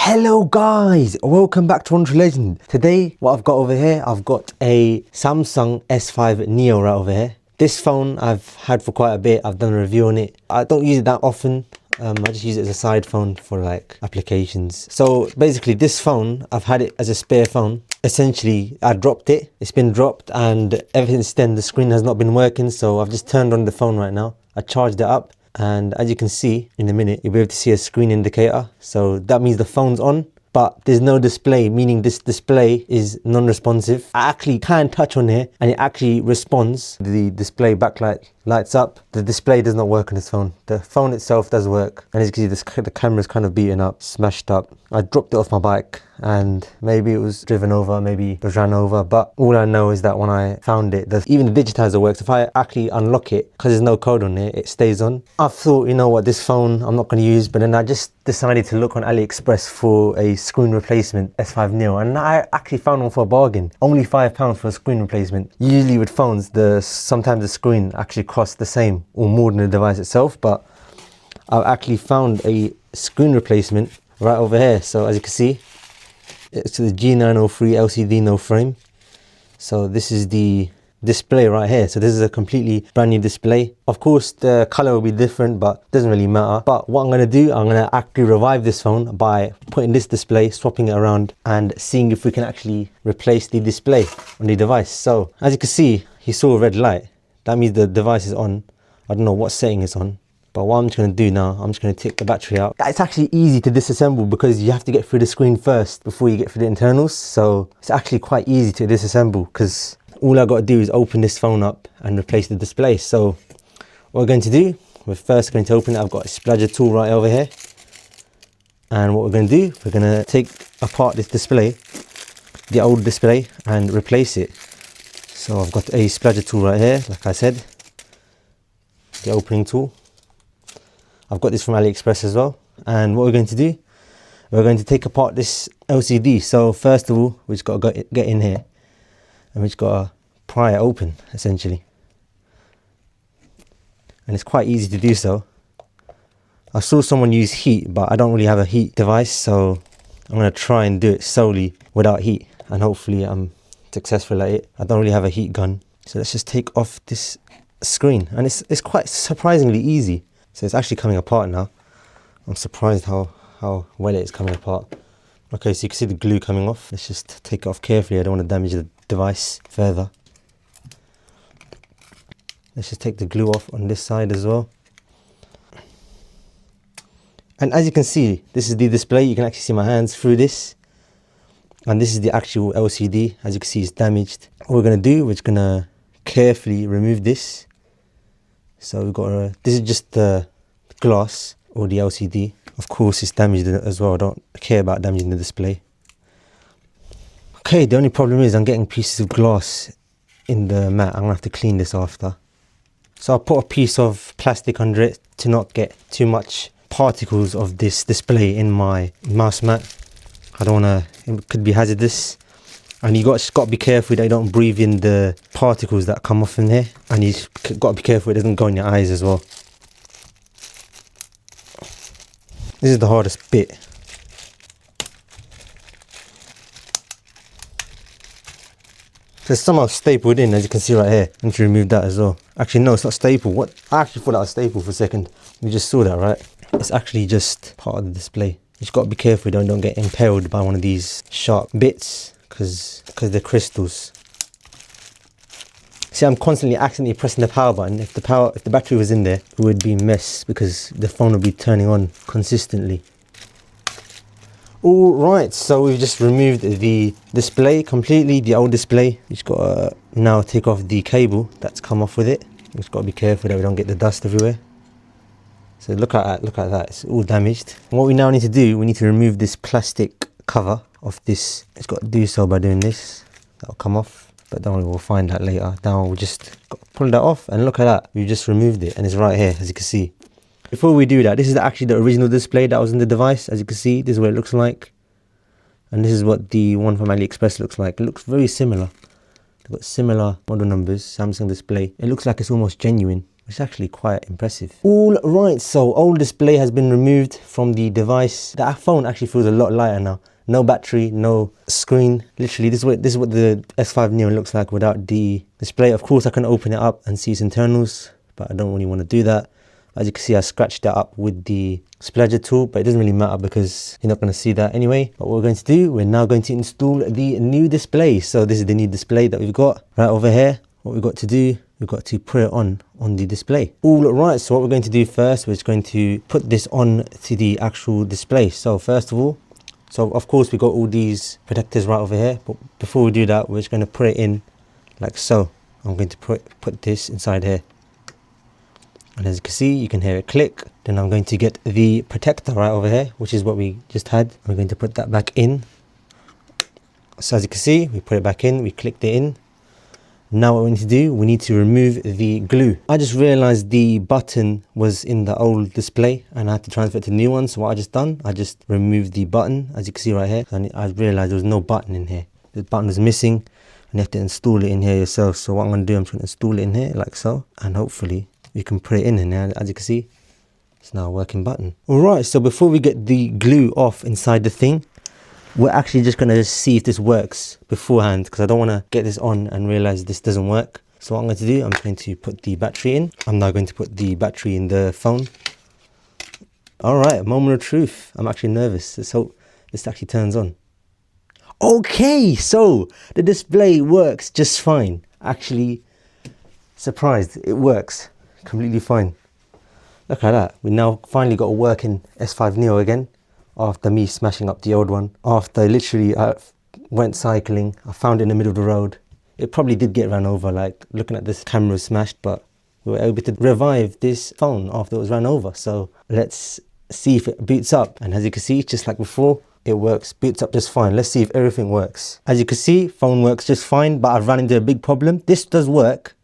Hello guys, welcome back to Unported Legend. Today what I've got over here, I've got a Samsung S5 Neo right over here. This phone I've had for quite a bit. I've done a review on it. I don't use it that often. I just use it as a side phone for like applications. So basically this phone, I've had it as a spare phone. Essentially I dropped it, it's been dropped, and ever since then the screen has not been working. So I've just turned on the phone right now. I charged it up, and as you can see in a minute, you'll be able to see a screen indicator. So that means the phone's on, but there's no display, meaning this display is non-responsive. I actually can touch on here and it actually responds. The display backlight lights up. The display does not work on this phone. The phone itself does work, and as you can see, the camera's kind of beaten up, smashed up. I dropped it off my bike and maybe it was driven over, maybe it was ran over, but all I know is that when I found it, even the digitizer works. If I actually unlock it, because there's no code on it, it stays on. I thought, you know what, this phone I'm not going to use, but then I just decided to look on AliExpress for a screen replacement S5 Neo, and I actually found one for a bargain. Only £5 for a screen replacement. Usually with phones, sometimes the screen actually costs the same or more than the device itself, but I've actually found a screen replacement right over here. So as you can see, it's the G903 LCD no frame. So this is the display right here. So this is a completely brand new display. Of course the color will be different, but it doesn't really matter. But what I'm going to do, I'm going to actually revive this phone by putting this display, swapping it around, and seeing if we can actually replace the display on the device. So as you can see, you saw a red light. That means the device is on. I don't know what setting it's on, but what I'm just going to do now, I'm just going to take the battery out. It's actually easy to disassemble because you have to get through the screen first before you get through the internals. So it's actually quite easy to disassemble because all I got to do is open this phone up and replace the display. So what we're going to do, we're first going to open it. I've got a spladger tool right over here. And what we're going to do, we're going to take apart this display, the old display, and replace it. So I've got a spladger tool right here, like I said, the opening tool. I've got this from AliExpress as well. And what we're going to do, we're going to take apart this LCD. So first of all, we just got to get in here and we just got to pry it open, essentially. And it's quite easy to do so. I saw someone use heat, but I don't really have a heat device, so I'm going to try and do it solely without heat, and hopefully I'm successful at it. I don't really have a heat gun. So let's just take off this screen, and it's quite surprisingly easy. So it's actually coming apart now. I'm surprised how well it's coming apart. Okay, so you can see the glue coming off. Let's just take it off carefully. I don't want to damage the device further. Let's just take the glue off on this side as well. And as you can see, this is the display. You can actually see my hands through this. And this is the actual LCD. As you can see, it's damaged. What we're going to do, we're just going to carefully remove this. So we've got this is just the glass or the LCD. Of course it's damaged as well. I don't care about damaging the display. Okay, the only problem is I'm getting pieces of glass in the mat. I'm gonna have to clean this after. So I'll put a piece of plastic under it to not get too much particles of this display in my mouse mat. I don't wanna, it could be hazardous. And you just got to be careful that you don't breathe in the particles that come off in here. And you got to be careful it doesn't go in your eyes as well. This is the hardest bit. So it's somehow stapled in, as you can see right here. I need to remove that as well. Actually, no, it's not stapled. What? I actually thought that was stapled for a second. You just saw that, right? It's actually just part of the display. You just got to be careful you don't get impaled by one of these sharp bits. Because they're crystals. See, I'm constantly accidentally pressing the power button. If the battery was in there, it would be a mess because the phone would be turning on consistently. All right, so we've just removed the display completely, the old display. You just got to now take off the cable that's come off with it. You just got to be careful that we don't get the dust everywhere. So look at that, it's all damaged. And what we now need to do, we need to remove this plastic cover of this. It's got to do so by doing this. That'll come off, but don't worry, we'll find that later. Now we'll just pull that off, and look at that, we just removed it, and it's right here, as you can see. Before we do that, this is actually the original display that was in the device. As you can see, this is what it looks like, and this is what the one from AliExpress looks like. It looks very similar. They've got similar model numbers, Samsung display. It looks like it's almost genuine. which is actually quite impressive. All right, so old display has been removed from the device. The phone actually feels a lot lighter now. No battery, no screen. Literally, this is what the S5 Neo looks like without the display. Of course, I can open it up and see its internals, but I don't really want to do that. As you can see, I scratched that up with the spladger tool, but it doesn't really matter because you're not going to see that anyway. But what we're going to do, we're now going to install the new display. So this is the new display that we've got right over here. What we've got to do, we've got to put it on the display. All right, so what we're going to do first, we're just going to put this on to the actual display. So first of all, so of course we got all these protectors right over here, but before we do that, we're just going to put it in like so. I'm going to put this inside here. And as you can see, you can hear it click. Then I'm going to get the protector right over here, which is what we just had. We're going to put that back in. So as you can see, we put it back in, we clicked it in. Now what we need to do, we need to remove the glue. I just realized the button was in the old display and I had to transfer it to the new one. So what I just done, I just removed the button, as you can see right here. And I realized there was no button in here. The button was missing and you have to install it in here yourself. So what I'm going to do, I'm just going to install it in here like so. And hopefully you can put it in there. As you can see, it's now a working button. All right, so before we get the glue off inside the thing, we're actually just going to see if this works beforehand, because I don't want to get this on and realize this doesn't work. So what I'm going to do, I'm just going to put the battery in. I'm now going to put the battery in the phone. All right, moment of truth. I'm actually nervous. Let's hope this actually turns on. Okay, so the display works just fine. Actually, surprised, it works completely fine. Look at that. We now finally got a working S5 Neo again, after me smashing up the old one. After literally I went cycling, I found it in the middle of the road. It probably did get run over, like looking at this camera smashed, but we were able to revive this phone after it was run over. So let's see if it boots up. And as you can see, just like before, it works, boots up just fine. Let's see if everything works. As you can see, phone works just fine, but I've run into a big problem. This does work,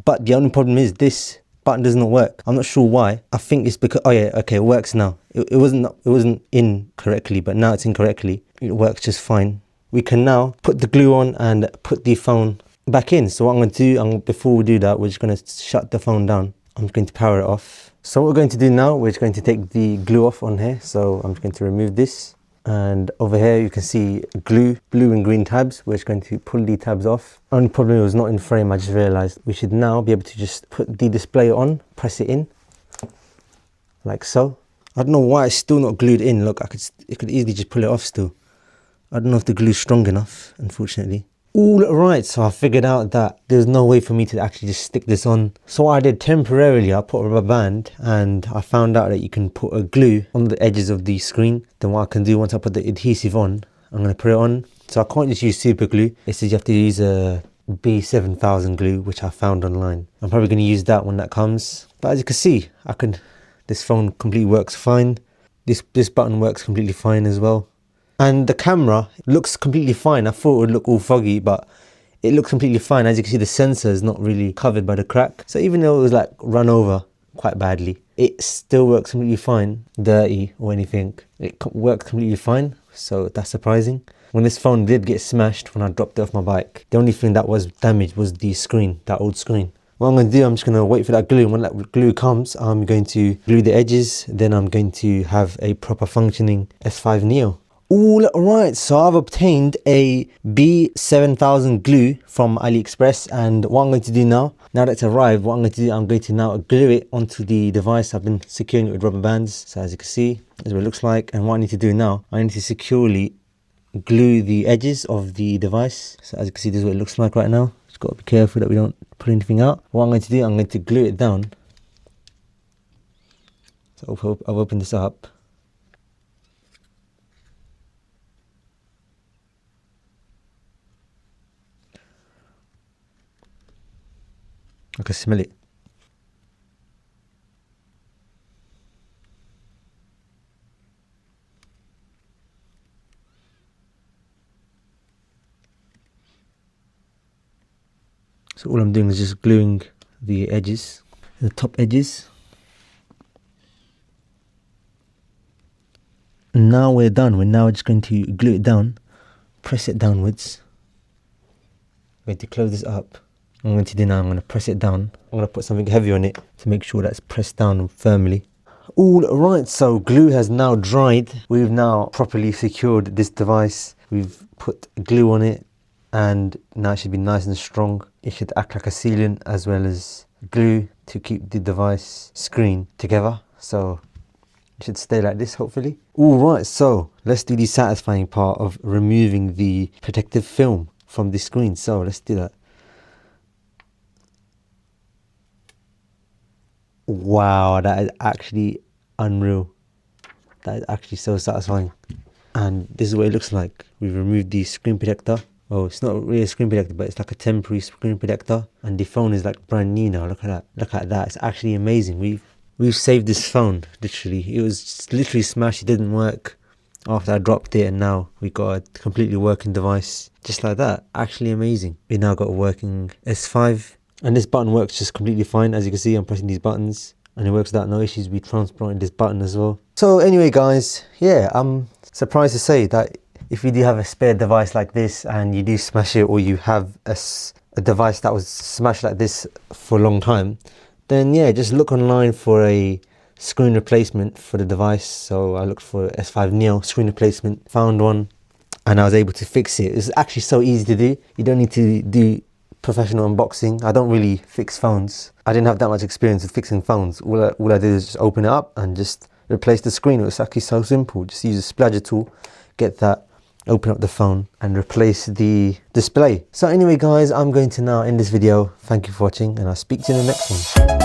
but the only problem is this button does not work. I'm not sure why. I think it's because, oh yeah, okay, it works now. It wasn't in correctly, but now it's in correctly. It works just fine. We can now put the glue on and put the phone back in. So what I'm going to do, before we do that, we're just going to shut the phone down. I'm going to power it off. So what we're going to do now, we're just going to take the glue off on here. So I'm just going to remove this. And over here you can see glue, blue and green tabs. We're just going to pull the tabs off. Only problem, it was not in frame. I just realized we should now be able to just put the display on, press it in like so. I don't know why it's still not glued in. Look, it could easily just pull it off still. I don't know if the glue's strong enough, unfortunately. All right, so I figured out that there's no way for me to actually just stick this on. So what I did temporarily, I put a rubber band, and I found out that you can put a glue on the edges of the screen. Then what I can do, once I put the adhesive on, I'm going to put it on. So I can't just use super glue. It says you have to use a B7000 glue, which I found online. I'm probably going to use that when that comes. But as you can see, this phone completely works fine. This button works completely fine as well. And the camera looks completely fine. I thought it would look all foggy, but it looks completely fine. As you can see, the sensor is not really covered by the crack. So even though it was like run over quite badly, it still works completely fine. Dirty or anything, it works completely fine. So that's surprising. When this phone did get smashed when I dropped it off my bike, the only thing that was damaged was the screen, that old screen. What I'm going to do, I'm just going to wait for that glue. And when that glue comes, I'm going to glue the edges. Then I'm going to have a proper functioning S5 Neo. All right, so I've obtained a B7000 glue from AliExpress, and what I'm going to do now that it's arrived, what I'm going to do, I'm going to now glue it onto the device. I've been securing it with rubber bands, so as you can see, this is what it looks like. And what I need to do now, I need to securely glue the edges of the device. So as you can see, this is what it looks like right now. Just got to be careful that we don't pull anything out. What I'm going to do, I'm going to glue it down. So I've opened this up. I can smell it. So all I'm doing is just gluing the edges, the top edges. Now we're done. We're now just going to glue it down, press it downwards. We're going to close this up. I'm going to do now, I'm going to press it down. I'm going to put something heavy on it to make sure that's pressed down firmly. All right, so glue has now dried. We've now properly secured this device. We've put glue on it and now it should be nice and strong. It should act like a sealant as well as glue to keep the device screen together. So it should stay like this, hopefully. All right, so let's do the satisfying part of removing the protective film from the screen. So let's do that. Wow, that is actually unreal. That is actually so satisfying. And this is what it looks like. We've removed the screen protector. Oh, it's not really a screen protector, but it's like a temporary screen protector. And the phone is like brand new now. Look at that. Look at that. It's actually amazing. We've saved this phone, literally. It was just literally smashed. It didn't work after I dropped it, and now we got a completely working device just like that. Actually amazing. We now got a working S5, and this button works just completely fine. As you can see, I'm pressing these buttons and it works without no issues. We transplanted this button as well. So anyway guys, yeah, I'm surprised to say that if you do have a spare device like this and you do smash it, or you have a device that was smashed like this for a long time, then yeah, just look online for a screen replacement for the device. So I looked for S5 Neo screen replacement, found one, and I was able to fix it. It's actually so easy to do. You don't need to do professional unboxing. I don't really fix phones. I didn't have that much experience with fixing phones. All I did is just open it up and just replace the screen. It was actually so simple. Just use a spladger tool, get that, open up the phone and replace the display. So anyway guys, I'm going to now end this video. Thank you for watching and I'll speak to you in the next one.